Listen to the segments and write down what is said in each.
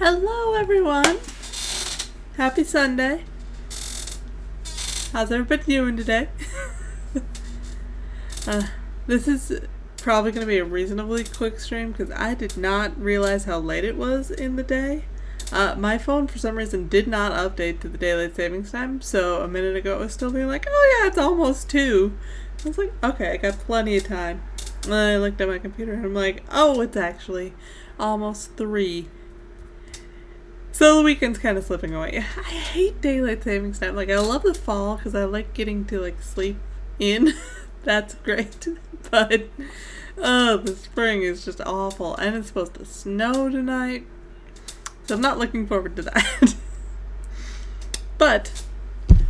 Hello everyone! Happy Sunday! How's everybody doing today? This is probably going to be a reasonably quick stream because I did not realize how late it was in the day. My phone for some reason did not update to the daylight savings time, so a minute ago it was still being like, oh yeah, it's almost 2. I was like, okay, I got plenty of time. And then I looked at my computer and I'm like, oh, it's actually almost 3. So the weekend's kind of slipping away. I hate daylight savings time. Like, I love the fall because I like getting to, like, sleep in. That's great. But, the spring is just awful. And it's supposed to snow tonight. So I'm not looking forward to that. But,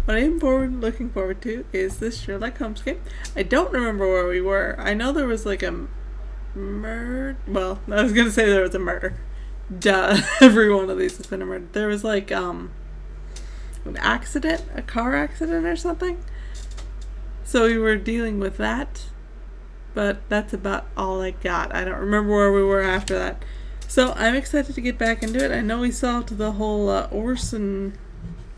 what I am looking forward to is this Sherlock Holmes game. I don't remember where we were. I know there was, like, a murder. Well, I was going to say there was a murder. Duh, every one of these has been a murder. There was like an accident, a car accident or something. So we were dealing with that, but that's about all I got. I don't remember where we were after that. So I'm excited to get back into it. I know we solved the whole Orson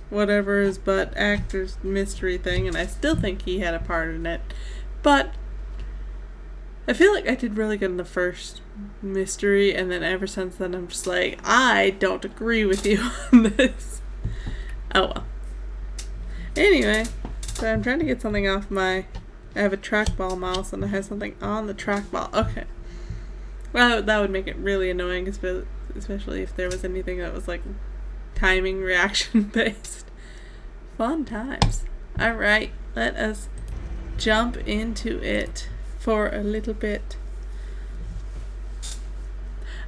whatever his butt actor's mystery thing, and I still think he had a part in it. But I feel like I did really good in the first mystery, and then ever since then I'm just like, I don't agree with you on this. Oh well. Anyway, so I'm trying to get something off I have a trackball mouse and I have something on the trackball. Okay. Well, that would make it really annoying, especially if there was anything that was like timing reaction based. Fun times. Alright, let us jump into it for a little bit.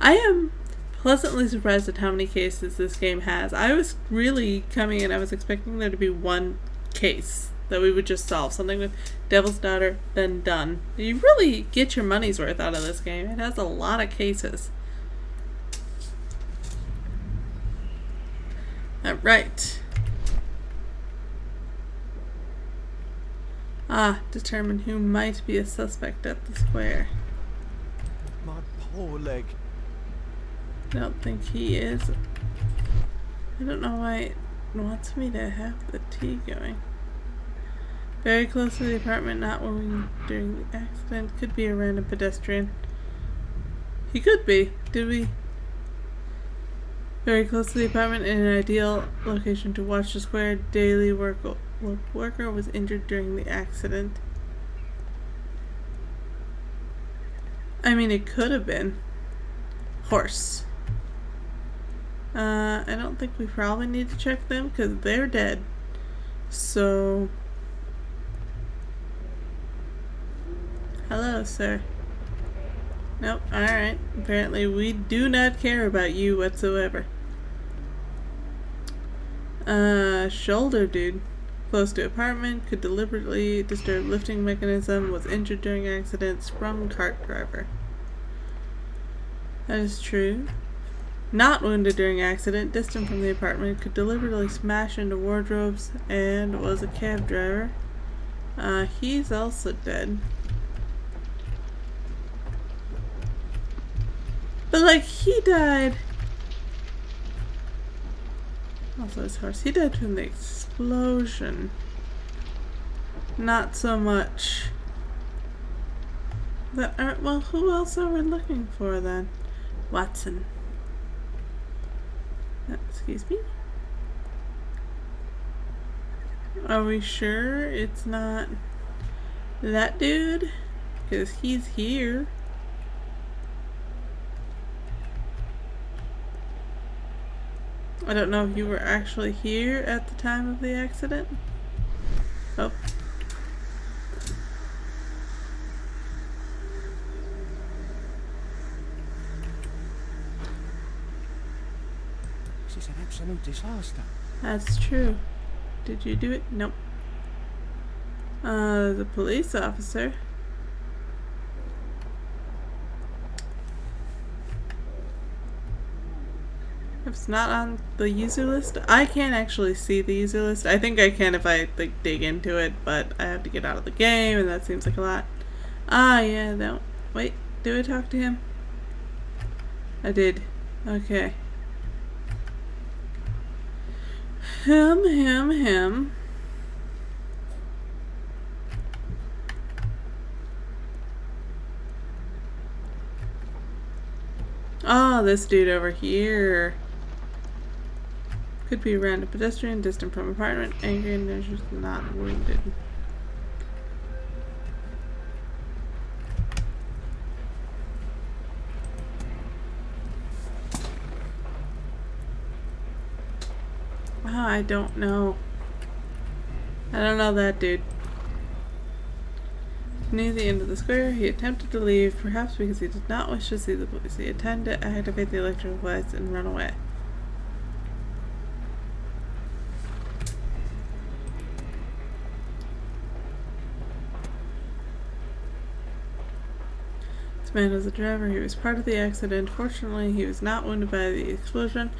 I am pleasantly surprised at how many cases this game has. I was really coming in, I was expecting there to be one case that we would just solve. Something with Devil's Daughter, then done. You really get your money's worth out of this game. It has a lot of cases. Alright. Determine who might be a suspect at the square. My poor leg. I don't think he is. I don't know why it wants me to have the tea going. Very close to the apartment, not moving during the accident. Could be a random pedestrian. He could be. Did we? Very close to the apartment in an ideal location to watch the square. Daily worker was injured during the accident. I mean, it could have been. Horse. I don't think we probably need to check them because they're dead. So, hello, sir. Nope, alright. Apparently we do not care about you whatsoever. Shoulder dude. Close to apartment, could deliberately disturb lifting mechanism, was injured during accident, sprung cart driver. That is true. Not wounded during accident, distant from the apartment, could deliberately smash into wardrobes, and was a cab driver. He's also dead. But like, he died. Also his horse. He died from the explosion. Not so much. Well, who else are we looking for then? Watson. Excuse me? Are we sure it's not that dude? Because he's here. I don't know if you were actually here at the time of the accident. Oh. This is an absolute disaster. That's true. Did you do it? Nope. The police officer. If it's not on the user list, I can't actually see the user list. I think I can if I like dig into it, but I have to get out of the game, and that seems like a lot. Yeah, no. Wait, did I talk to him? I did. Okay. Him. Oh, this dude over here. Could be a random pedestrian, distant from apartment, angry and just not wounded. Oh, I don't know. I don't know that dude. Near the end of the square, he attempted to leave, perhaps because he did not wish to see the police. He attempted to activate the electrical lights and run away. This man was a driver. He was part of the accident. Fortunately, he was not wounded by the explosion,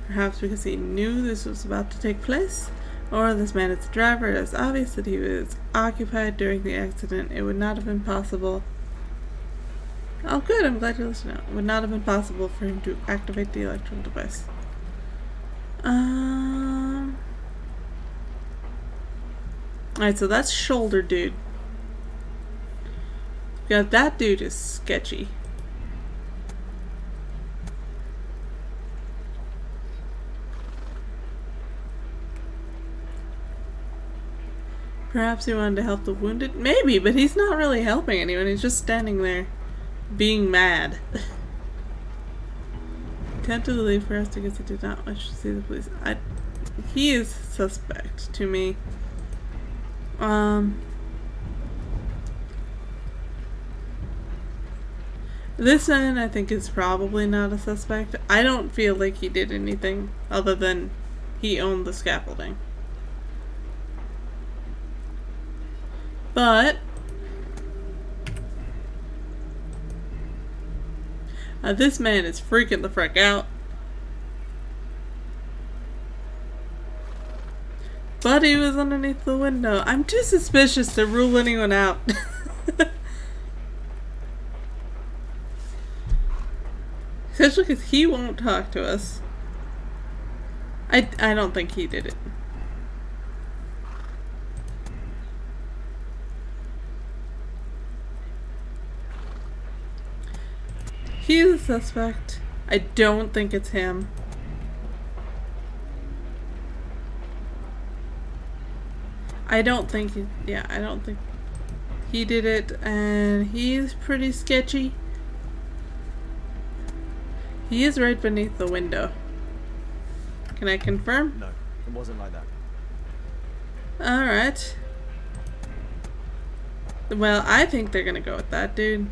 perhaps because he knew this was about to take place. Or this man is a driver. It is obvious that he was occupied during the accident. It would not have been possible. Oh, good. I'm glad you listened. It would not have been possible for him to activate the electrical device. Alright, so that's shoulder dude. Yeah, that dude is sketchy. Perhaps he wanted to help the wounded? Maybe, but he's not really helping anyone. He's just standing there being mad. Attempted to leave first because he did not wish to see the police. He is suspect to me. This man I think is probably not a suspect. I don't feel like he did anything other than he owned the scaffolding. But this man is freaking the frick out. But he was underneath the window. I'm too suspicious to rule anyone out. Especially because he won't talk to us. I don't think he did it. He's a suspect. I don't think it's him. I don't think he did it, and he's pretty sketchy. He is right beneath the window. Can I confirm? No, it wasn't like that. Alright. Well, I think they're gonna go with that dude.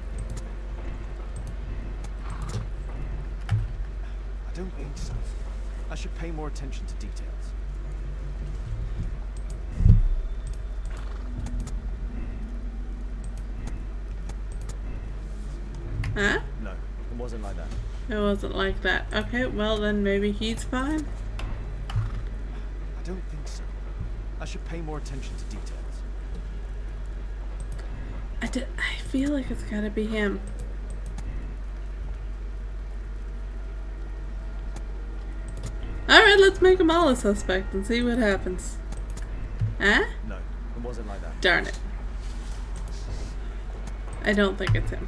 I don't think so. I should pay more attention to details. Huh? No, it wasn't like that. It wasn't like that. Okay, well then maybe he's fine. I don't think so. I should pay more attention to details. I feel like it's gotta be him. Alright, let's make them all a suspect and see what happens. Huh? No, it wasn't like that. Darn it. I don't think it's him.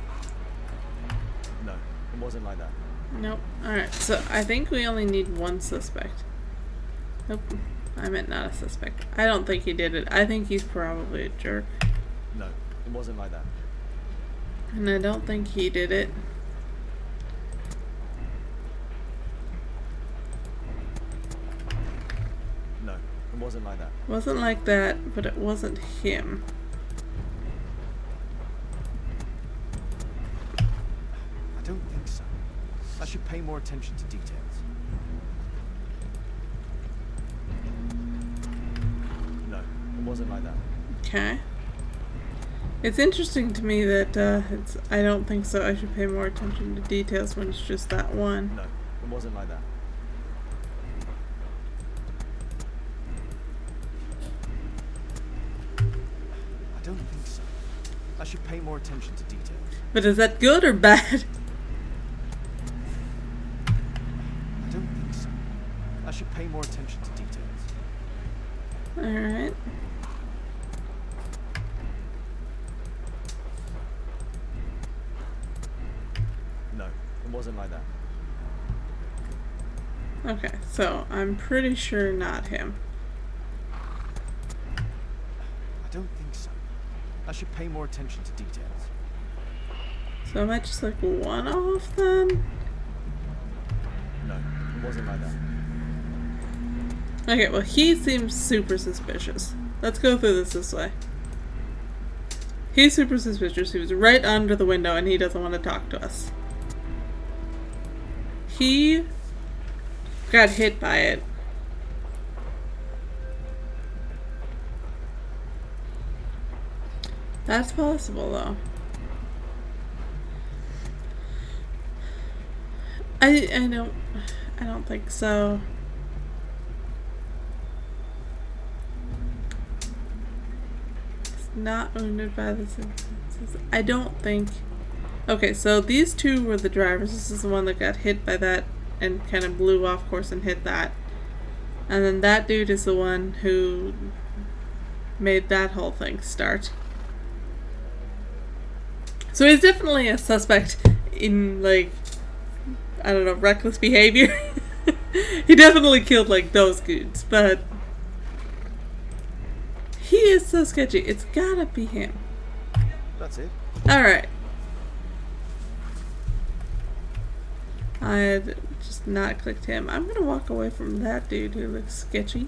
No, it wasn't like that. Nope. Alright, so I think we only need one suspect. Nope. I meant not a suspect. I don't think he did it. I think he's probably a jerk. No, it wasn't like that. And I don't think he did it. No, it wasn't like that. Wasn't like that, but it wasn't him. I don't think so. I should pay more attention to details. No, it wasn't like that. Okay. It's interesting to me that I don't think so. I should pay more attention to details when it's just that one. No, it wasn't like that. I don't think so. I should pay more attention to details. But is that good or bad? I don't think so. I should pay more attention to details. Alright. No, it wasn't like that. Okay, so I'm pretty sure not him. I don't think so. I should pay more attention to details. So am I just like one off then? No, it wasn't like that. Okay, well he seems super suspicious. Let's go through this way. He's super suspicious. He was right under the window and he doesn't want to talk to us. He got hit by it. That's possible though. I don't think so. It's not wounded by the sentences. I don't think. Okay, so these two were the drivers. This is the one that got hit by that and kind of blew off course and hit that. And then that dude is the one who made that whole thing start. So he's definitely a suspect in, like, I don't know, reckless behavior. He definitely killed, like, those dudes, but he is so sketchy. It's gotta be him. That's it. Alright. I had just not clicked him. I'm gonna walk away from that dude who looks sketchy.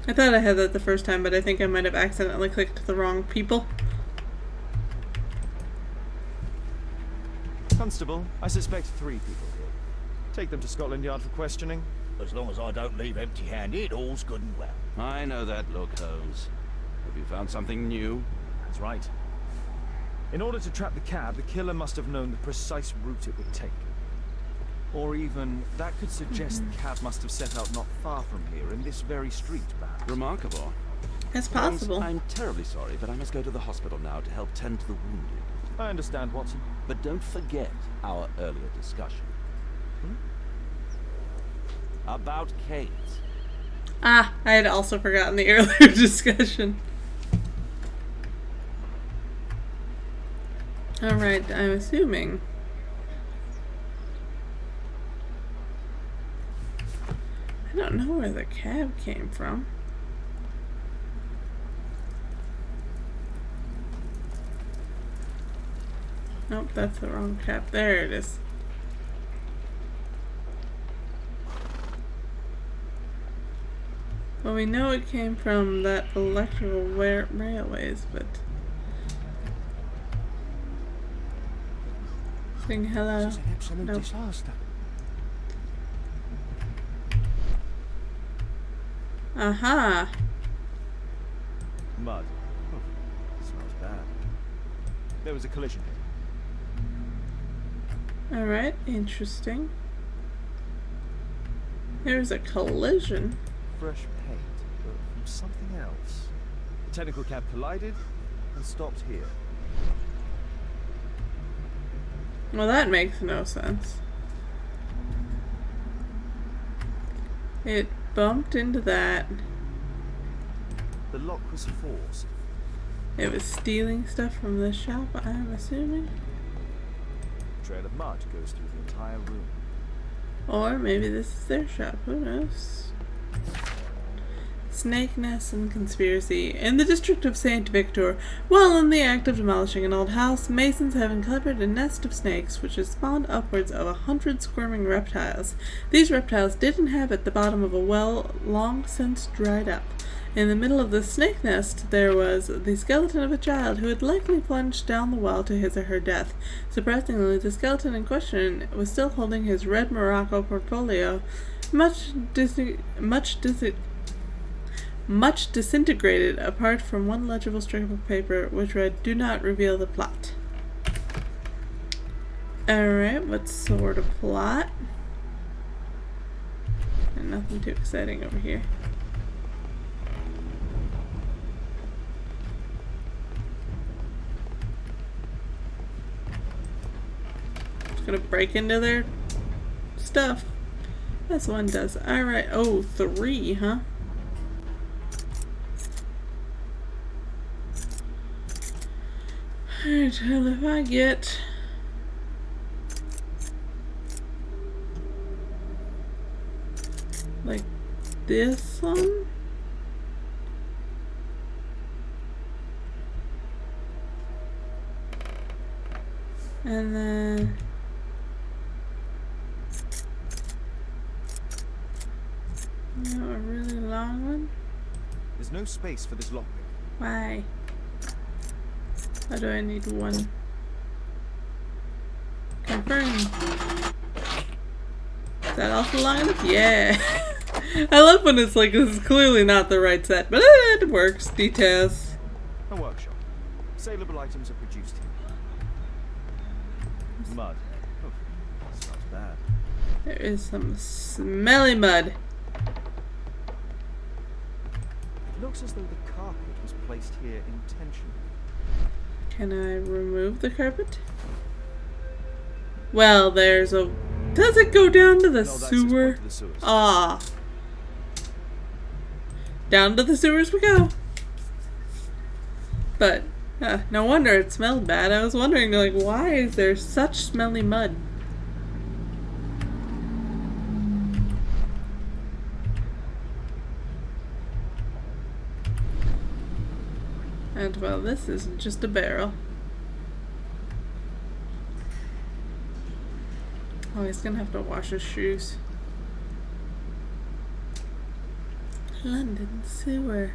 I thought I had that the first time, but I think I might have accidentally clicked the wrong people. Constable, I suspect 3 people here. Take them to Scotland Yard for questioning. As long as I don't leave empty-handed, all's good and well. I know that look, Holmes. Have you found something new? That's right. In order to trap the cab, the killer must have known the precise route it would take. Or even, that could suggest the cab must have set out not far from here, in this very street, perhaps. Remarkable. It's Holmes, possible. I'm terribly sorry, but I must go to the hospital now to help tend to the wounded. I understand, Watson. But don't forget our earlier discussion. About Kate. Ah, I had also forgotten the earlier discussion. Alright, I'm assuming. I don't know where the cab came from. Nope, that's the wrong cab. There it is. Well, we know it came from that electrical railways, but... Saying hello. This is an absolute Nope. disaster. Aha! Mud. Smells bad. There was a collision here. Alright, interesting. There's a collision. Fresh paint, but from something else. The technical cab collided and stopped here. Well, that makes no sense. It bumped into that. The lock was forced. It was stealing stuff from the shop, I'm assuming. A trail of mud goes through the entire room. Or maybe this is their shop, who knows? Snake Nest and Conspiracy. In the district of St. Victor, while in the act of demolishing an old house, masons have uncovered a nest of snakes which has spawned upwards of 100 squirming reptiles. These reptiles did inhabit the bottom of a well long since dried up. In the middle of the snake nest there was the skeleton of a child who had likely plunged down the well to his or her death. Surprisingly, the skeleton in question was still holding his red Morocco portfolio, much disintegrated apart from one legible strip of paper which read, "Do not reveal the plot." Alright, what sort of plot? And nothing too exciting over here. Just gonna break into their stuff. This one does. Alright. Oh, 3, huh? Alright, well, if I get... like this one? And then... no, a really long one? There's no space for this lockpick. Why? How do I need one? Confirm. Is that also long enough? Yeah. I love when it's like, this is clearly not the right set, but it works. Details. A workshop. Saleable items are produced here. Mud. Oh, smells bad. There is some smelly mud. It looks as though the carpet was placed here intentionally. Can I remove the carpet? Well, there's a... does it go down to the No, that's sewer? to the sewers. Ah. Down to the sewers we go. But, no wonder it smelled bad. I was wondering, like, why is there such smelly mud? And, well, this is just a barrel. Oh, he's gonna have to wash his shoes. London sewer.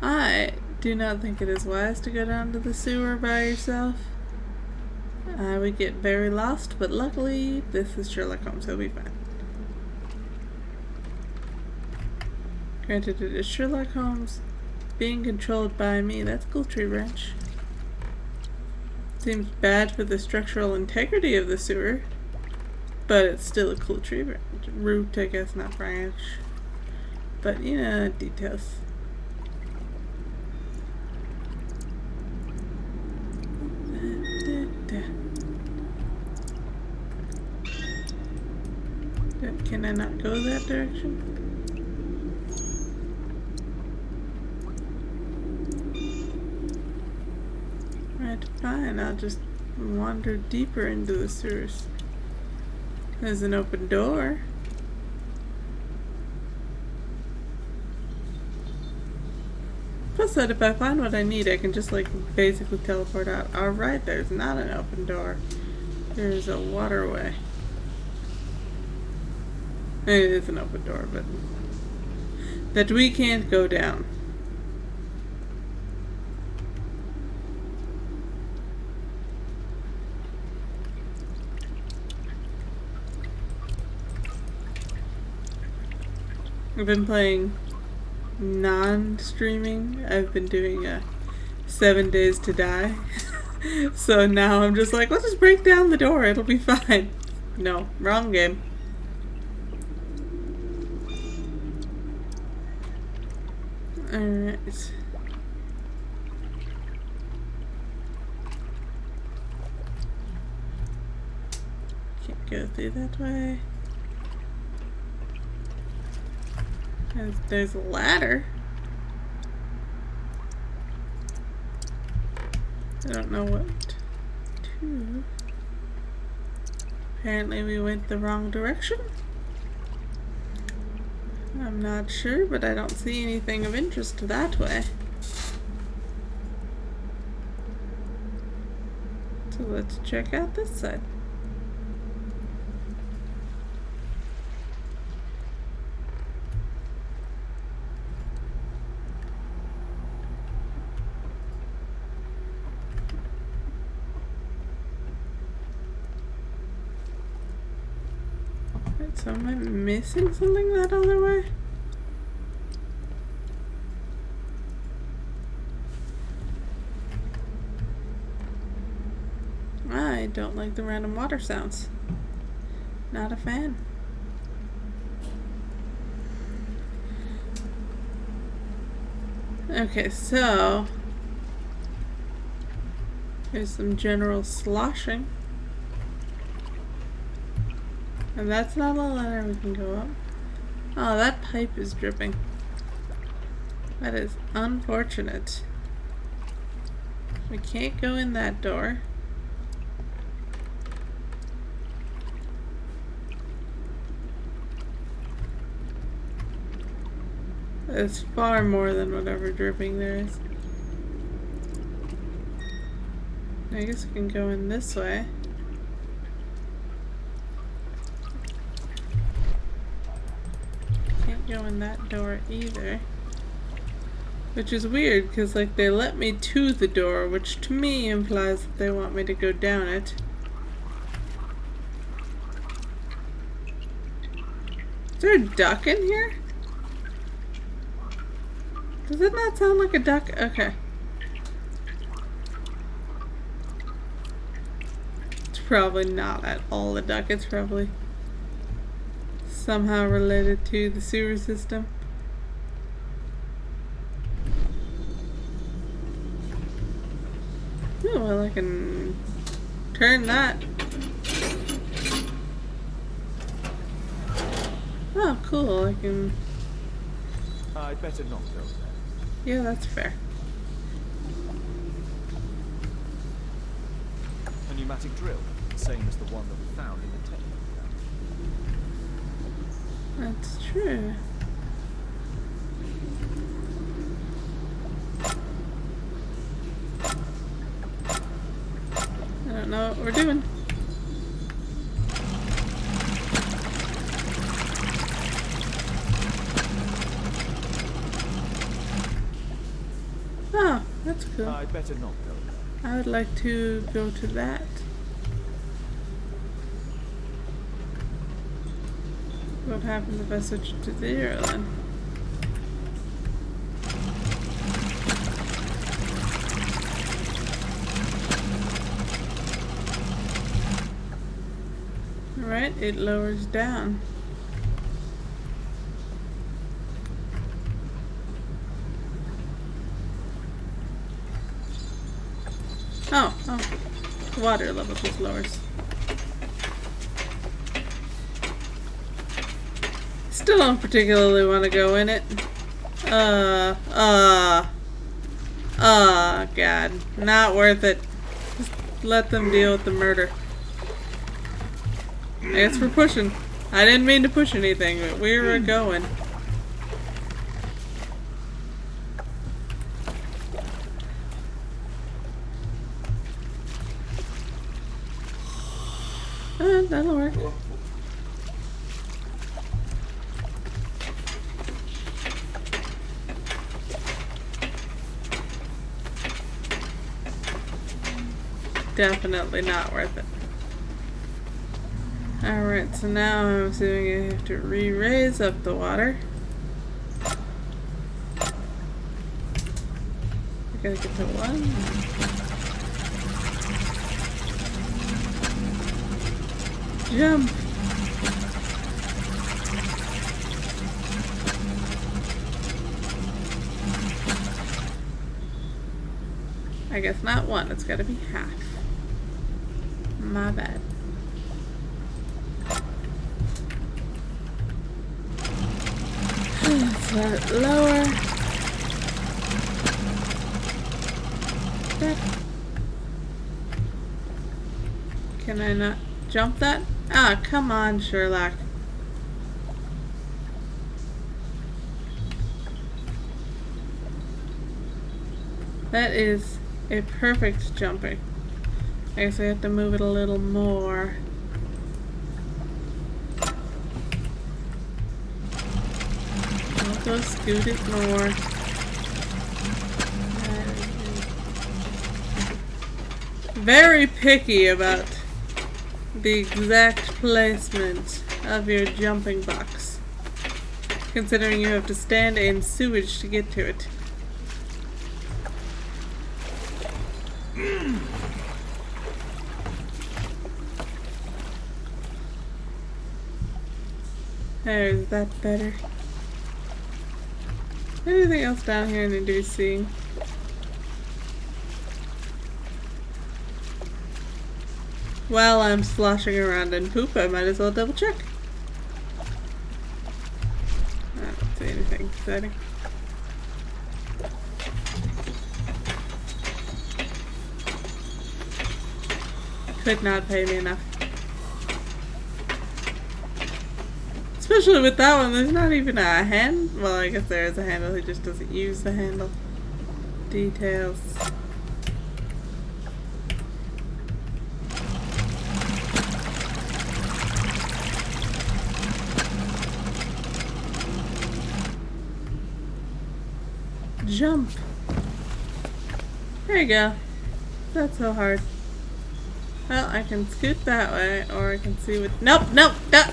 I do not think it is wise to go down to the sewer by yourself. I would get very lost, but luckily this is Sherlock Holmes, he'll be fine. Granted, it is Sherlock Holmes being controlled by me. That's cool, tree branch. Seems bad for the structural integrity of the sewer, but it's still a cool tree branch. Root, I guess, not branch. But, you know, details. Can I not go that direction? Right, fine. I'll just wander deeper into the sewers. There's an open door. Plus that if I find what I need, I can just like basically teleport out. Alright, there's not an open door. There's a waterway. It is an open door, but that we can't go down. I've been playing non-streaming. I've been doing 7 Days to Die. So now I'm just like, let's just break down the door, it'll be fine. No, wrong game. Alright. Can't go through that way. There's a ladder. I don't know what to. Apparently we went the wrong direction. I'm not sure, but I don't see anything of interest that way. So let's check out this side. So am I missing something that other way? I don't like the random water sounds. Not a fan. Okay, so here's some general sloshing. And that's not a ladder we can go up. Oh, that pipe is dripping. That is unfortunate. We can't go in that door. It's far more than whatever dripping there is. I guess we can go in this way. Can't go in that door either. Which is weird, because like they let me to the door, which to me implies that they want me to go down it. Is there a duck in here? Does it not sound like a duck? Okay. It's probably not at all a duck. It's probably somehow related to the sewer system. Oh, well, I can turn that. Oh, cool. I can... I'd better not go there. Yeah, that's fair. A pneumatic drill, the same as the one that we found in the technical lab. That's true. I don't know what we're doing. Oh, that's cool. I'd better not go there. I would like to go to that. What happens if I switch it to 0 then? Alright, it lowers down. Oh, water level just lowers. Still don't particularly want to go in it. God. Not worth it. Just let them deal with the murder. I guess we're pushing. I didn't mean to push anything, but we were going. That'll work. Definitely not worth it. Alright, so now I'm assuming I have to re-raise up the water. I gotta get to 1. Jump! I guess not 1, it's gotta be half. My bad. Let's let it lower. Can I not jump that? Ah, come on, Sherlock. That is a perfect jumping. I guess I have to move it a little more. I'll go scoot it more. Very picky about the exact placement of your jumping box, considering you have to stand in sewage to get to it. There's that better. Anything else down here I need to be seeing? While I'm sloshing around in poop, I might as well double check. I don't see anything exciting. Could not pay me enough. Especially with that one, there's not even a hand. Well, I guess there is a handle, he just doesn't use the handle. Details. Jump. There you go. That's so hard. Well, I can scoot that way, or I can see what. Nope, nope, no.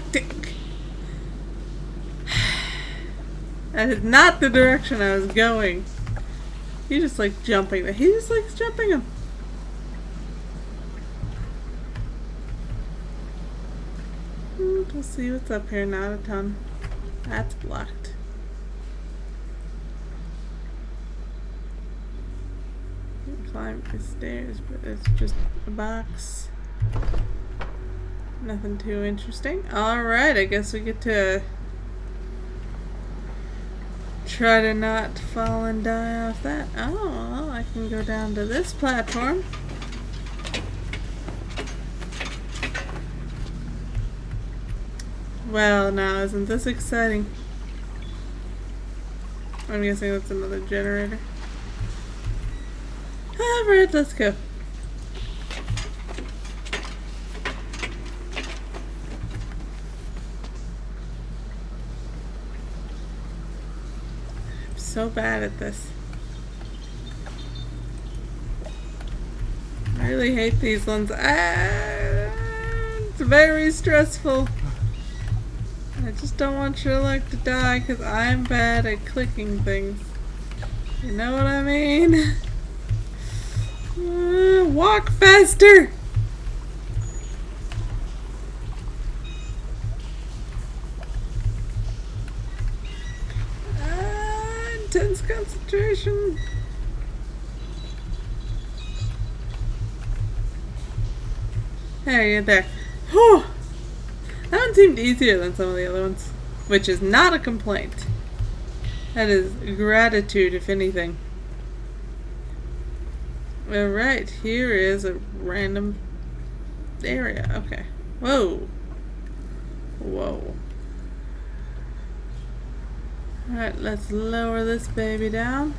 That is not the direction I was going. He just likes jumping. He just likes jumping him. We'll see what's up here. Not a ton. That's blocked. Climb the stairs, but it's just a box. Nothing too interesting. Alright, I guess we get to try to not fall and die off that. Oh, well, I can go down to this platform. Well, now isn't this exciting? I'm guessing that's another generator. Alright, let's go. I'm so bad at this. I really hate these ones. It's very stressful. I just don't want Sherlock to die because I'm bad at clicking things. You know what I mean? Walk faster! Intense concentration. There, you're there. Whew. That one seemed easier than some of the other ones, which is not a complaint. That is gratitude, if anything. Alright, here is a random area. Okay. Whoa. Whoa. Alright, let's lower this baby down.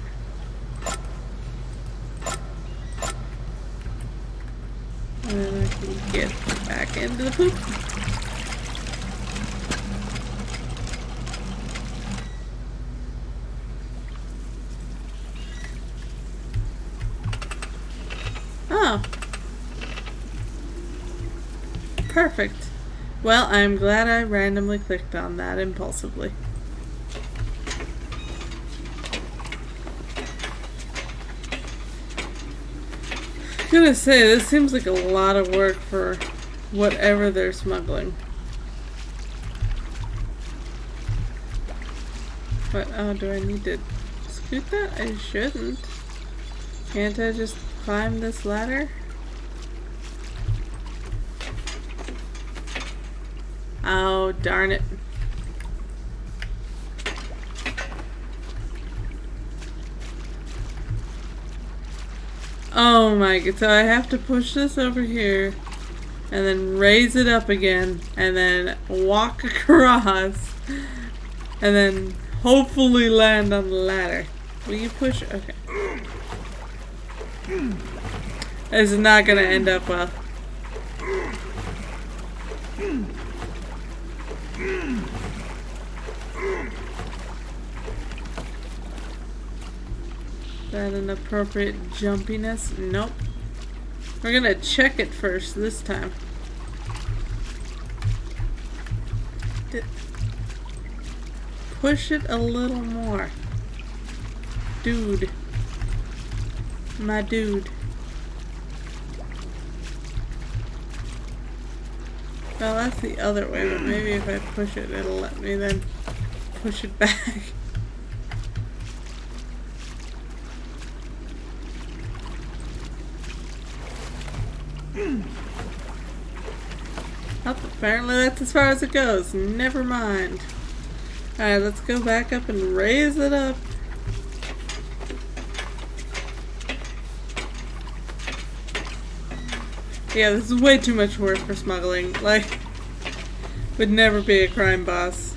And then I can get back into the poop. Oh. Perfect. Well, I'm glad I randomly clicked on that impulsively. I'm gonna say, this seems like a lot of work for whatever they're smuggling. But, oh, do I need to scoot that? I shouldn't. Can't I just climb this ladder? Oh, darn it. Oh my god, so I have to push this over here and then raise it up again and then walk across and then hopefully land on the ladder. Will you push? Okay. This is not gonna end up well. Is that an appropriate jumpiness? Nope. We're gonna check it first this time. Push it a little more. Dude. My dude. Well, that's the other way, but maybe if I push it, it'll let me then push it back. Oh, apparently that's as far as it goes. Never mind. Alright, let's go back up and raise it up. Yeah, this is way too much work for smuggling. Like, would never be a crime boss.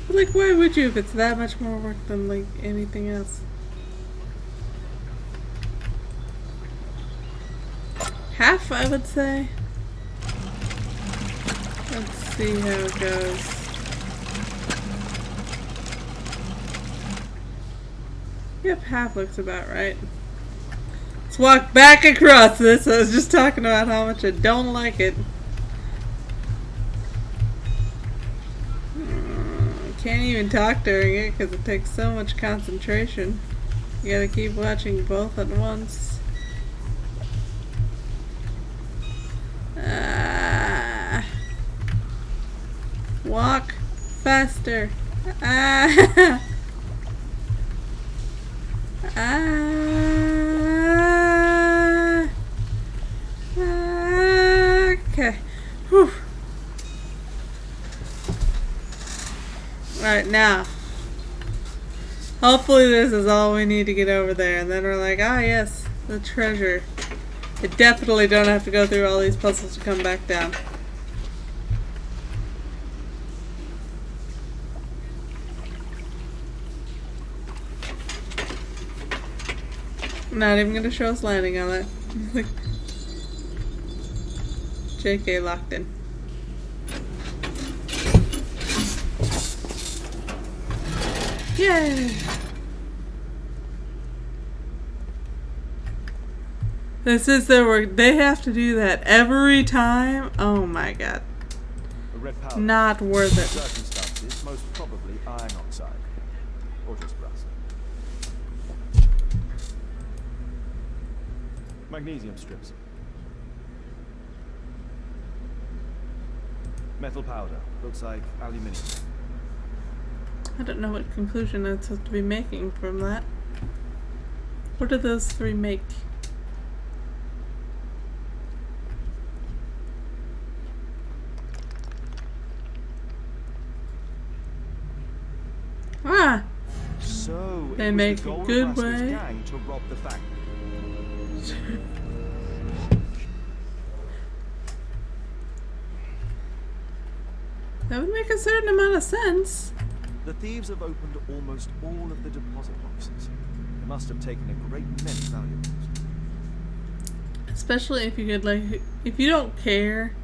But like, why would you if it's that much more work than, like, anything else? Half, I would say. Let's see how it goes. Yep, half looks about right. Let's walk back across this. I was just talking about how much I don't like it. Can't even talk during it because it takes so much concentration. You gotta keep watching both at once. Walk faster. Okay. Whew. Alright, now. Hopefully this is all we need to get over there. And then we're like, ah yes, the treasure. I definitely don't have to go through all these puzzles to come back down. Not even gonna show us landing on it. JK locked in. Yay! This is their work. They have to do that every time. Oh my god. A red powder. Not worth it. Circumstances, most probably iron oxide. Or just rust. Magnesium strips. Metal powder. Looks like aluminium. I don't know what conclusion I'm supposed to be making from that. What do those three make? Ah! So They it was make the a gold good rascals way. gang to rob the factory. That would make a certain amount of sense. The thieves have opened almost all of the deposit boxes. They must have taken a great many valuables. Especially if you could, like, if you don't care.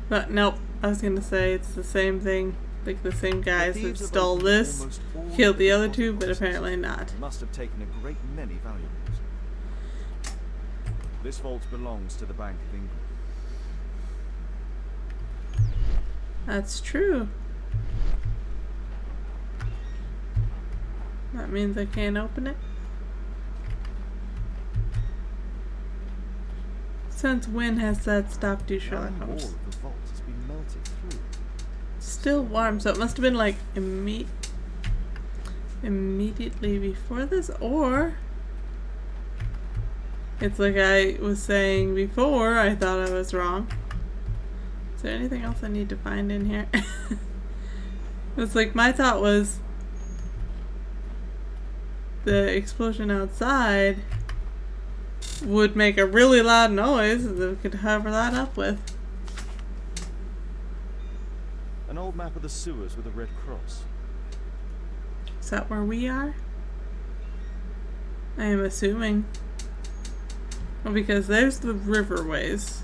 But nope, I was gonna say it's the same thing. Like the same guys that stole this, killed the other two, but apparently not. They must have taken a great many valuables. This vault belongs to the Bank of England. That's true. That means I can't open it. Since when has that stopped you, Sherlock All Holmes? of the vault has been melted through. Still warm, so it must have been like immediately before this, or it's like I was saying before, I thought I was wrong. Is there anything else I need to find in here? It's like my thought was the explosion outside would make a really loud noise that we could cover that up with. An old map of the sewers with a red cross. Is that where we are? I am assuming. Well, because there's the riverways.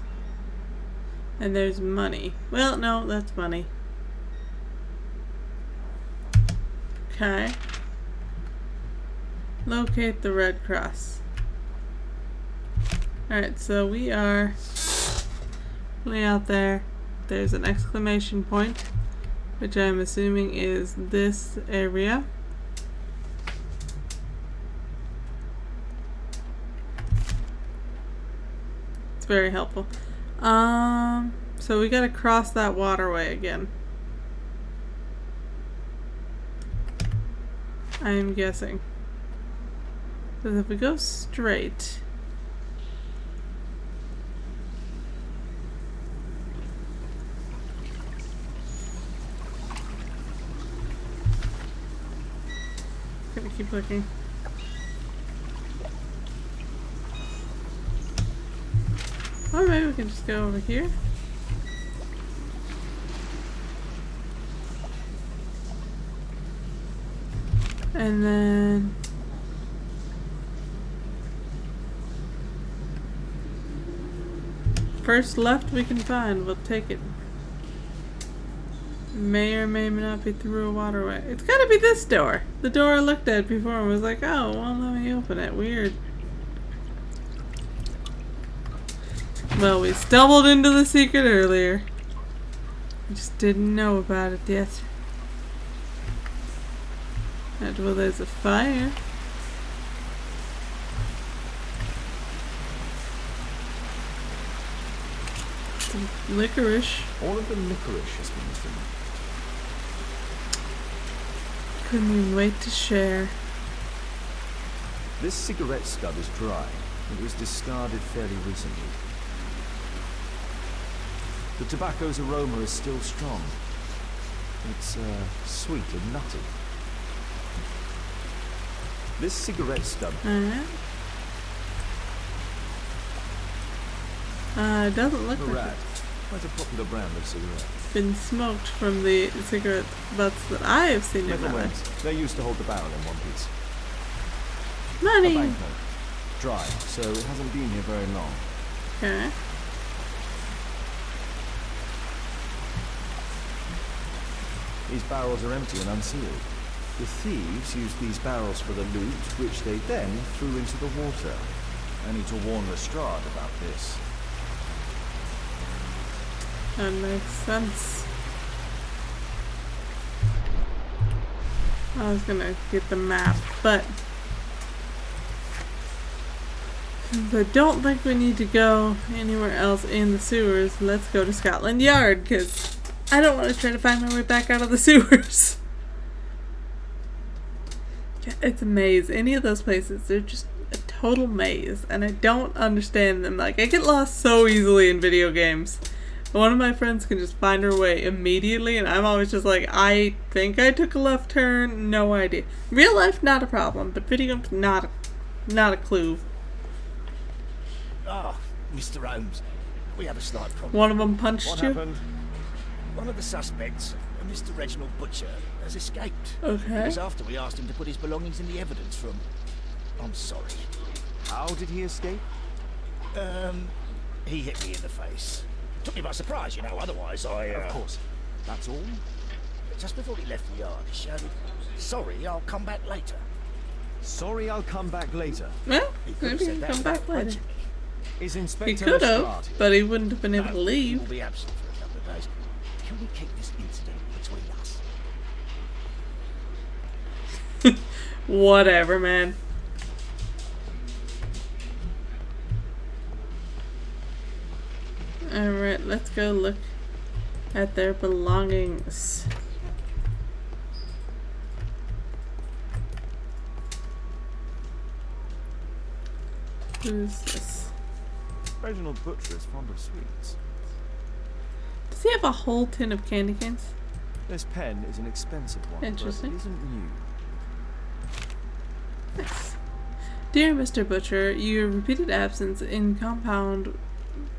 And there's money. Well, no, that's money. Okay. Locate the red cross. Alright, so we are way out there. There's an exclamation point, which I'm assuming is this area. It's very helpful. So we gotta cross that waterway again. I'm guessing. Because if we go straight... keep looking. Or maybe we can just go over here. And then first left we can find, we'll take it. May or may not be through a waterway. It's gotta be this door. The door I looked at before and was like, oh, well, let me open it. Weird. Well, we stumbled into the secret earlier. We just didn't know about it yet. And well, there's a fire. Some licorice. All of the licorice has been eaten. Couldn't even wait to share. This cigarette stub is dry. It was discarded fairly recently. The tobacco's aroma is still strong. It's sweet and nutty. This cigarette stub. Alright. It doesn't look like Murad, it's quite a popular brand of cigarette. been smoked from the cigarette butts that I have seen in Metal my ones. They used to hold the barrel in one piece. A Money! banknote. Dry, so it hasn't been here very long. Okay. These barrels are empty and unsealed. The thieves used these barrels for the loot, which they then threw into the water. I need to warn Lestrade about this. That makes sense. I was gonna get the map, but since I don't think we need to go anywhere else in the sewers, let's go to Scotland Yard, because I don't want to try to find my way back out of the sewers. Yeah, it's a maze. Any of those places, they're just a total maze, and I don't understand them. Like, I get lost so easily in video games. One of my friends can just find her way immediately, and I'm always just like, I think I took a left turn, no idea. Real life, not a problem, but video games, not a clue. Ah, Mr. Holmes, we have a slight problem. One of them punched What you? happened? One of the suspects, Mr. Reginald Butcher, has escaped. It Okay. was after we asked him to put his belongings in the evidence room. I'm sorry. How did he escape? He hit me in the face. Took me by surprise, you know, otherwise Of course. That's all? Just before he left the yard, he shouted, "Sorry, I'll come back later." Sorry, I'll come back later. Well, He could maybe have he said can that come back without later. punching me. Is He Inspector could have, Lestrade here? but he wouldn't have been able to No, he leave. will be absent for a couple of days. Can we keep this incident between us? Whatever, man. Alright, let's go look at their belongings. Who's this? Reginald Butcher is fond of sweets. Does he have a whole tin of candy canes? This pen is an expensive one, Interesting. but it isn't new. Nice. Dear Mr. Butcher, your repeated absence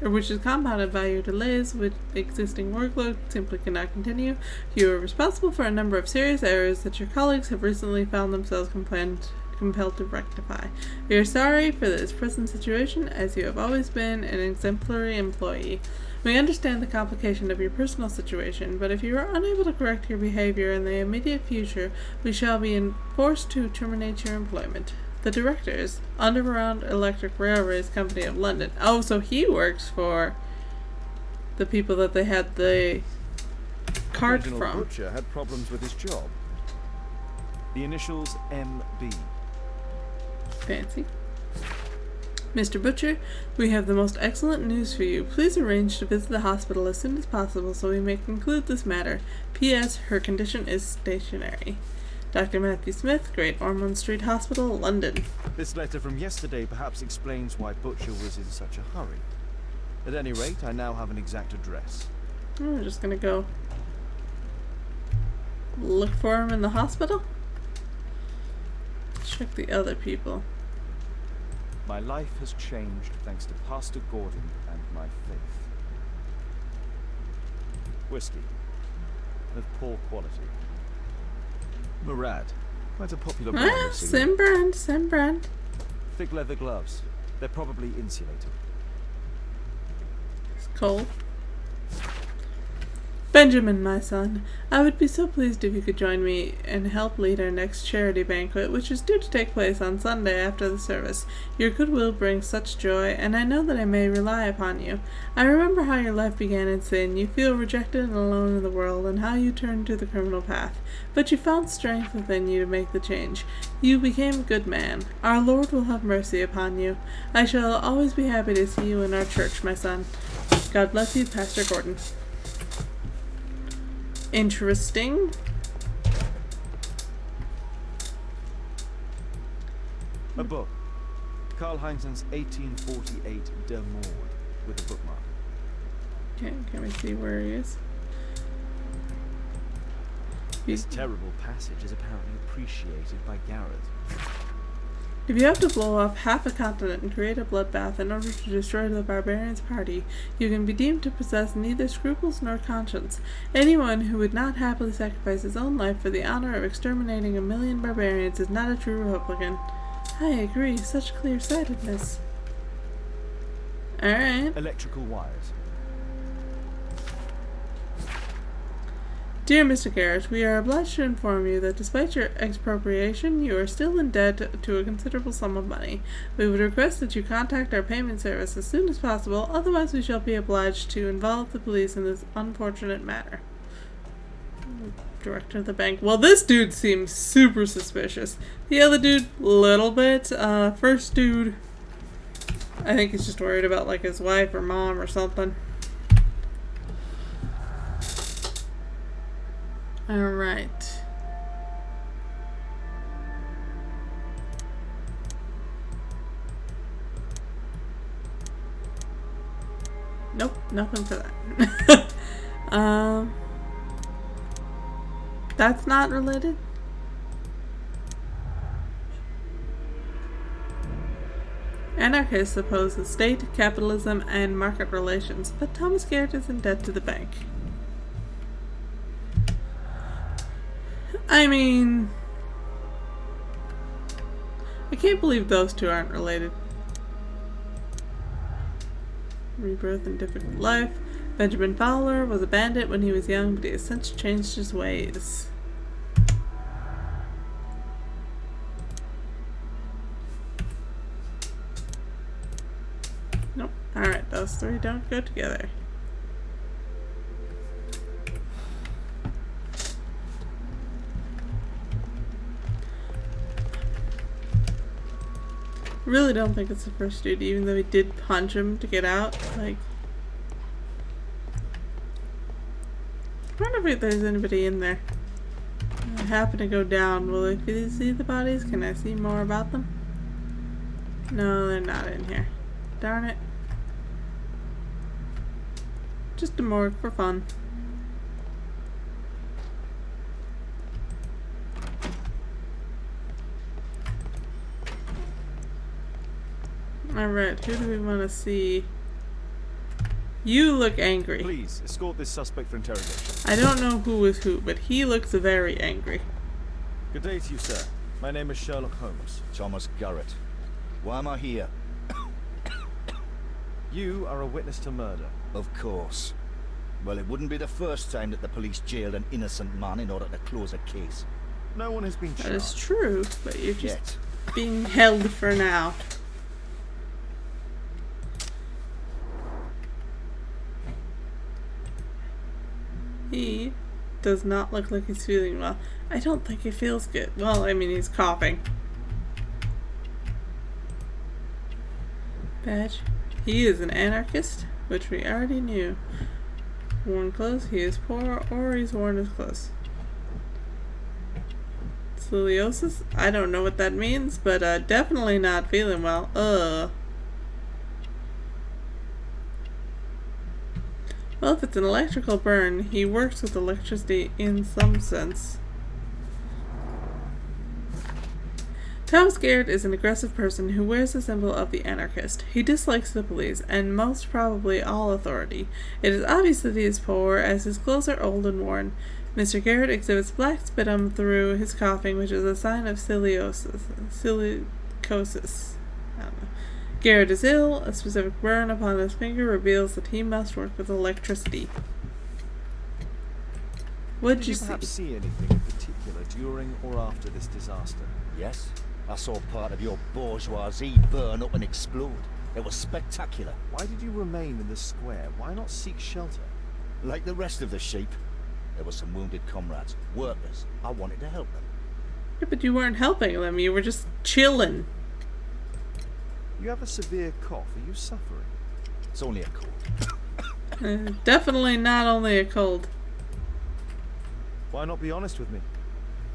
which is compounded by your delays with existing workload, simply cannot continue. You are responsible for a number of serious errors that your colleagues have recently found themselves compelled to rectify. We are sorry for this present situation, as you have always been an exemplary employee. We understand the complication of your personal situation, but if you are unable to correct your behavior in the immediate future, we shall be forced to terminate your employment. The directors, Underground Electric Railways Company of London. Oh, so he works for the people that they had the cart Reginald from. Butcher had problems with his job. The initials MB. Fancy. Mr. Butcher, we have the most excellent news for you. Please arrange to visit the hospital as soon as possible so we may conclude this matter. P.S. Her condition is stationary. Dr. Matthew Smith, Great Ormond Street Hospital, London. This letter from yesterday perhaps explains why Butcher was in such a hurry. At any rate, I now have an exact address. We're just gonna go look for him in the hospital. check the other people. My life has changed thanks to Pastor Gordon and my faith. Whiskey. Of poor quality. Murad. Quite a popular brand Ah, of cigarette. same brand, same brand. Thick leather gloves. They're probably insulated. It's cold. Benjamin, my son, I would be so pleased if you could join me and help lead our next charity banquet, which is due to take place on Sunday after the service. Your goodwill brings such joy, and I know that I may rely upon you. I remember how your life began in sin. You feel rejected and alone in the world, and how you turned to the criminal path. But you found strength within you to make the change. You became a good man. Our Lord will have mercy upon you. I shall always be happy to see you in our church, my son. God bless you, Pastor Gordon. Interesting. A book. Karl Heinzen's 1848 De Mord with a bookmark. Okay, can we see where he is? This terrible passage is apparently appreciated by Garrett. If you have to blow up half a continent and create a bloodbath in order to destroy the barbarians' party, you can be deemed to possess neither scruples nor conscience. Anyone who would not happily sacrifice his own life for the honor of exterminating 1,000,000 barbarians is not a true Republican. I agree, such clear-sightedness. Alright. Electrical wires. Dear Mr. Garrett, we are obliged to inform you that despite your expropriation, you are still in debt to a considerable sum of money. We would request that you contact our payment service as soon as possible, otherwise we shall be obliged to involve the police in this unfortunate matter. Director of the bank. Well, this dude seems super suspicious. The other dude, little bit. First dude, I think he's just worried about like his wife or mom or something. Alright. Nope, nothing for that. That's not related? Anarchists oppose the state, capitalism, and market relations, but Thomas Garrett is in debt to the bank. I mean, I can't believe those two aren't related. Rebirth and difficult life. Benjamin Fowler was a bandit when he was young, but he has since changed his ways. Nope. Alright, those three don't go together. Really don't think it's the first dude, even though he did punch him to get out. Like, I wonder if there's anybody in there. I happen to go down. Will I see the bodies? Can I see more about them? No, they're not in here. Darn it. Just a morgue for fun. Alright, who do we want to see? You look angry. Please, escort this suspect for interrogation. I don't know who is who, but he looks very angry. Good day to you, sir. My name is Sherlock Holmes. Thomas Garrett. Why am I here? You are a witness to murder. Of course. Well, it wouldn't be the first time that the police jailed an innocent man in order to close a case. No one has been charged. That is true, but you're just Yet. being held for now. He does not look like he's feeling well. I don't think he feels good. Well, I mean, he's coughing. Badge. He is an anarchist, which we already knew. Worn clothes, he is poor, or he's worn his clothes. Scoliosis? I don't know what that means, but definitely not feeling well. Well, if it's an electrical burn, he works with electricity in some sense. Thomas Garrett is an aggressive person who wears the symbol of the anarchist. He dislikes the police, and most probably all authority. It is obvious that he is poor, as his clothes are old and worn. Mr. Garrett exhibits black sputum through his coughing, which is a sign of silicosis. I don't know. Garrett is ill. A specific burn upon his finger reveals that he must work with electricity. What'd you see? Perhaps see anything in particular during or after this disaster? Yes, I saw part of your bourgeoisie burn up and explode. It was spectacular. Why did you remain in the square? Why not seek shelter? Like the rest of the sheep, there were some wounded comrades, workers. I wanted to help them. Yeah, but you weren't helping them. You were just chilling. You have a severe cough. Are you suffering? It's only a cold. Definitely not only a cold. Why not be honest with me?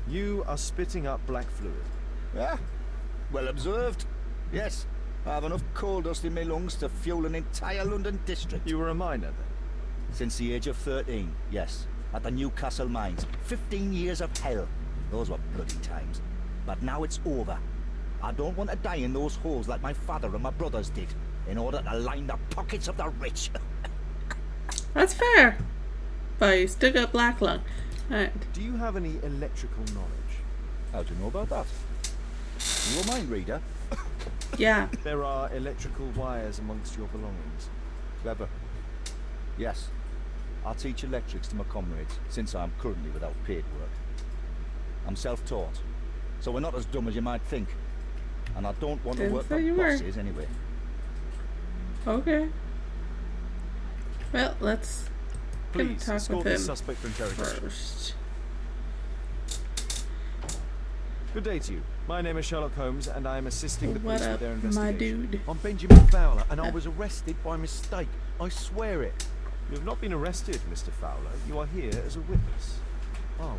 You are spitting up black fluid. Yeah, well observed. Yes, I have enough coal dust in my lungs to fuel an entire London district. You were a miner then? Since the age of 13, yes. At the Newcastle mines. 15 years of hell. Those were bloody times. But now it's over. I don't want to die in those holes like my father and my brothers did, in order to line the pockets of the rich. That's fair. But you still got black lung. Alright. Do you have any electrical knowledge? How do you know about that? You a mind reader? Yeah. There are electrical wires amongst your belongings. Clever. Yes. I teach electrics to my comrades, since I'm currently without paid work. I'm self-taught, so we're not as dumb as you might think. And I don't want to Didn't work say for you were. bosses anyway. Okay. Well, let's Please talk escort with this him suspect for interrogation. first. Good day to you. My name is Sherlock Holmes, and I am assisting the What police with up, their my investigation. dude? I'm Benjamin Fowler, and I was arrested by mistake. I swear it. You have not been arrested, Mr. Fowler. You are here as a witness. Oh,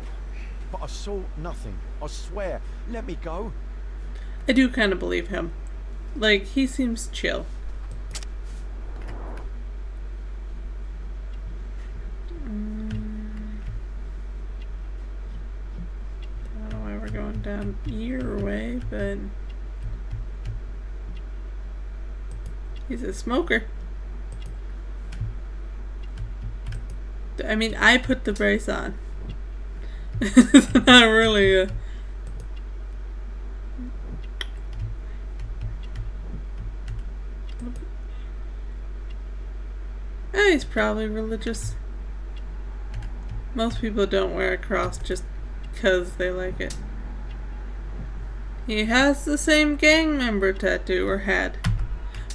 but I saw nothing. I swear. Let me go. I do kind of believe him. Like, he seems chill. I don't know why we're going down your way, but he's a smoker. I mean, I put the brace on. It's not really a... He's probably religious. Most people don't wear a cross just because they like it. He has the same gang member tattoo, or had.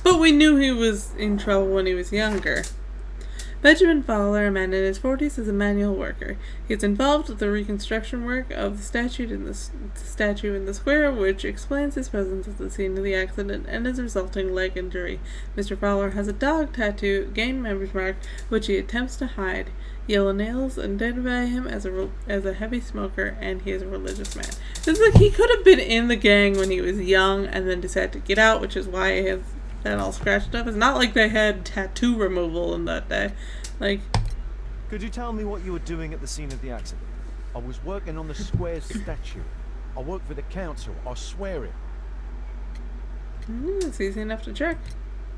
But we knew he was in trouble when he was younger. Benjamin Fowler, a man in his 40s, is a manual worker. He is involved with the reconstruction work of the statue in the square, which explains his presence at the scene of the accident and his resulting leg injury. Mr. Fowler has a dog tattoo, gang member's mark, which he attempts to hide. Yellow nails identify him as a heavy smoker, and he is a religious man. It's like he could have been in the gang when he was young and then decided to get out, which is why he has that all scratched up. It's not like they had tattoo removal in that day. Like, Could you tell me what you were doing at the scene of the accident? I was working on the square statue. I work for the council. I swear it. it's easy enough to check.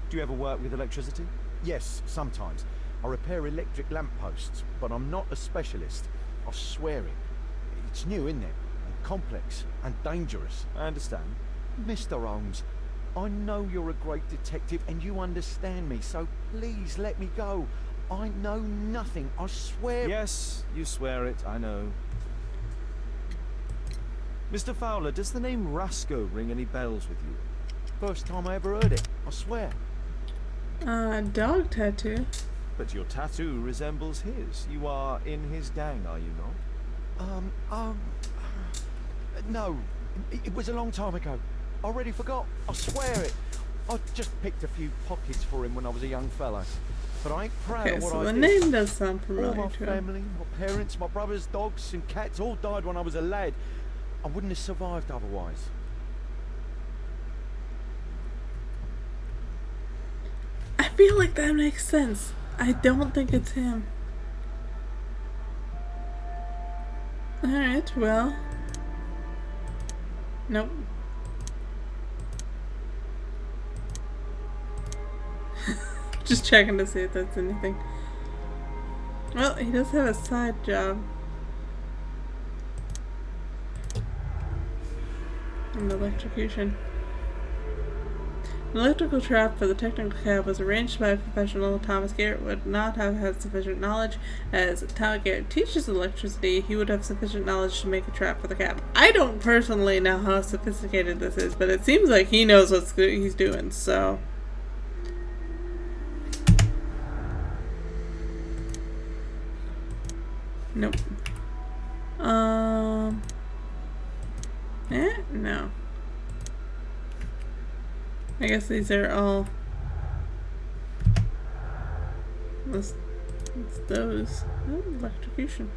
Do you ever work with electricity? Yes, sometimes. I repair electric lampposts, but I'm not a specialist. I swear it. It's new, isn't it? And complex and dangerous. I understand. Mr. Holmes, I know you're a great detective and you understand me, so please let me go. I know nothing, I swear. Yes, you swear it, I know. Mr. Fowler, does the name Rasco ring any bells with you? First time I ever heard it, I swear. Dog tattoo. But your tattoo resembles his. You are in his gang, are you not? No, it was a long time ago. I already forgot, I swear it. I just picked a few pockets for him when I was a young fellow. But I ain't proud Okay, of what so I the did. name does sound All familiar my to him. family, my parents, my brothers, dogs and cats all died when I was a lad. I wouldn't have survived otherwise. I feel like that makes sense. I don't think it's him. Alright, well. Nope. Just checking to see if that's anything. Well, he does have a side job. An electrocution. An electrical trap for the technical cab was arranged by a professional. Thomas Garrett would not have had sufficient knowledge. As Thomas Garrett teaches electricity, he would have sufficient knowledge to make a trap for the cab. I don't personally know how sophisticated this is, but it seems like he knows what he's doing, so... Nope. No. I guess these are all... It's those. Oh, electrocution.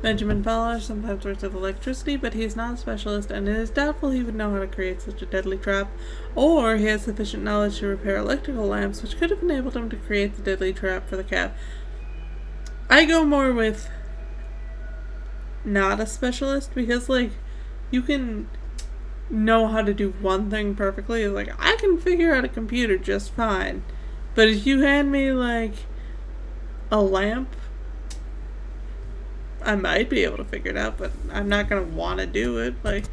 Benjamin Fowler sometimes works with electricity, but he is not a specialist, and it is doubtful he would know how to create such a deadly trap, or he has sufficient knowledge to repair electrical lamps, which could have enabled him to create the deadly trap for the cab. I go more with not a specialist, because, like, you can know how to do one thing perfectly. Like, I can figure out a computer just fine, but if you hand me, like, a lamp, I might be able to figure it out, but I'm not gonna want to do it. Like,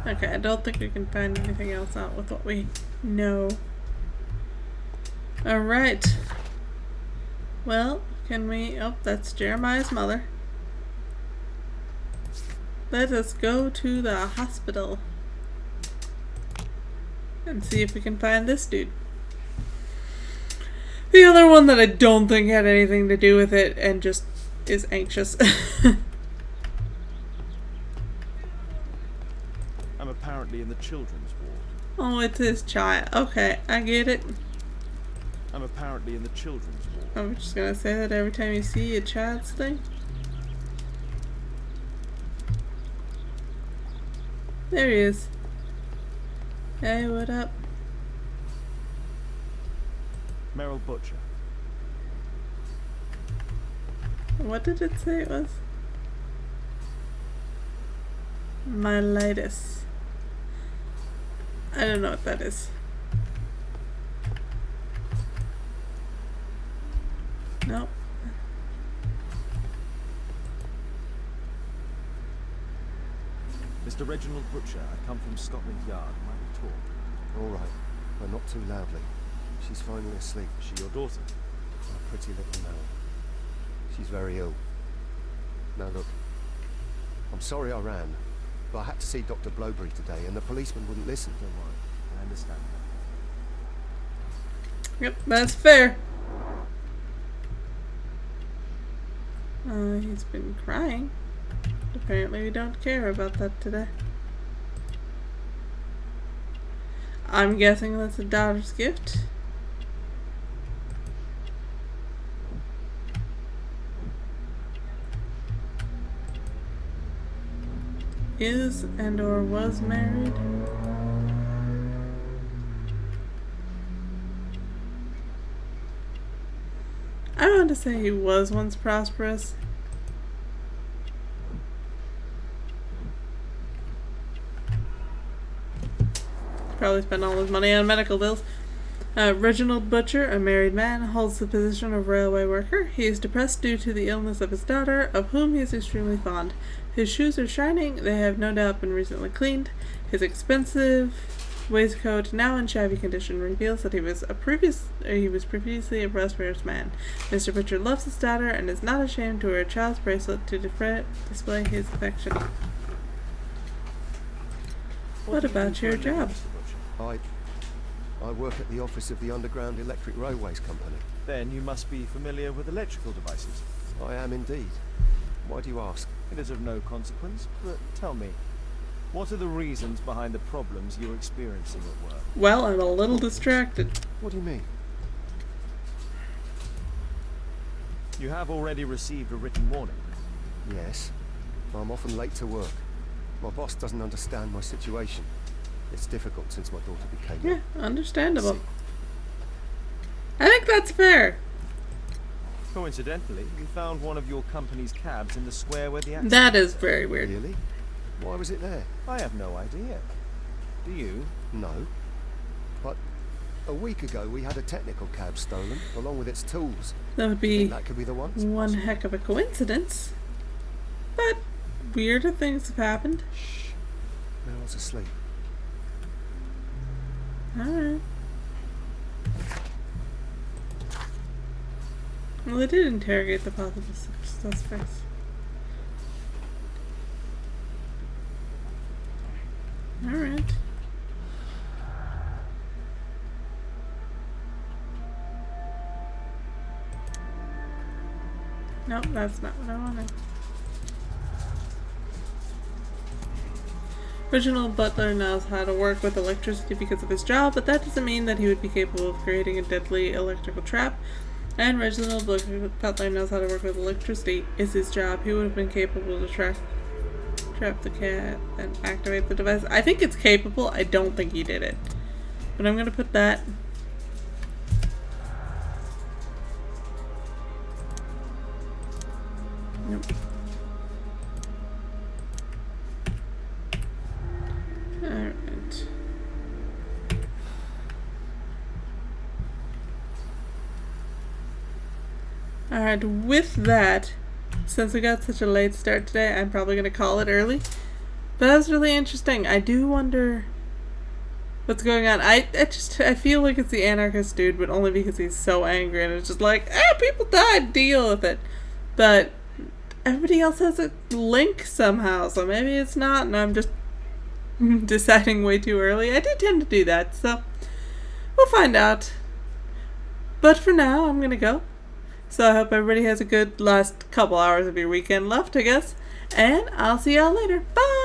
okay, I don't think we can find anything else out with what we know. Alright. Well, can we... Oh, that's Jeremiah's mother. Let us go to the hospital and see if we can find this dude. The other one that I don't think had anything to do with it and just is anxious. I'm apparently in the children's ward. Oh, it's his child. Okay, I get it. I'm apparently in the children's ward. I'm just gonna say that every time you see a child's thing. There he is. Hey, what up? Reginald Butcher. What did it say it was? Myelitis. I don't know what that is. Nope. Mr. Reginald Butcher, I come from Scotland Yard. Might we talk? All right, but not too loudly. She's finally asleep. Is she your daughter? A pretty little Mel. She's very ill. Now look, I'm sorry I ran, but I had to see Dr. Blowberry today, and the policeman wouldn't listen. Don't worry, I understand that. Yep, that's fair. He's been crying. Apparently we don't care about that today. I'm guessing that's a daughter's gift. Is and or was married. I want to say he was once prosperous. Probably spent all his money on medical bills. Reginald Butcher, a married man, holds the position of railway worker. He is depressed due to the illness of his daughter, of whom he is extremely fond. His shoes are shining. They have no doubt been recently cleaned. His expensive waistcoat, now in shabby condition, reveals that he was previously a prosperous man. Mr. Butcher loves his daughter and is not ashamed to wear a child's bracelet to display his affection. What about your job? I work at the office of the Underground Electric Railways Company. Then you must be familiar with electrical devices. I am indeed. Why do you ask? It is of no consequence, but tell me, what are the reasons behind the problems you're experiencing at work? Well, I'm a little distracted. What do you mean? You have already received a written warning. Yes. I'm often late to work. My boss doesn't understand my situation. It's difficult since my daughter became ill. Yeah, understandable. I think that's fair. Coincidentally, we found one of your company's cabs in the square where the accident... That is very weird. Really? Why was it there? I have no idea. Do you? No. But a week ago we had a technical cab stolen, along with its tools. That would Do you be think that could be the one? one heck of a coincidence. But weirder things have happened. Shh. Meryl's asleep. Alright. Well, they did interrogate the possible suspects. Alright. Nope, that's not what I wanted. Reginald Butcher knows how to work with electricity because of his job, but that doesn't mean that he would be capable of creating a deadly electrical trap. And Reginald Butcher knows how to work with electricity is his job. He would have been capable to trap the cat and activate the device. I think it's capable. I don't think he did it. But I'm gonna put that. Nope. Alright. Alright, with that, since we got such a late start today, I'm probably going to call it early. But that was really interesting. I do wonder what's going on. I feel like it's the anarchist dude, but only because he's so angry and it's just like, people died, deal with it. But everybody else has a link somehow, so maybe it's not, and I'm just deciding way too early. I do tend to do that, so we'll find out. But for now, I'm going to go. So I hope everybody has a good last couple hours of your weekend left, I guess. And I'll see y'all later. Bye!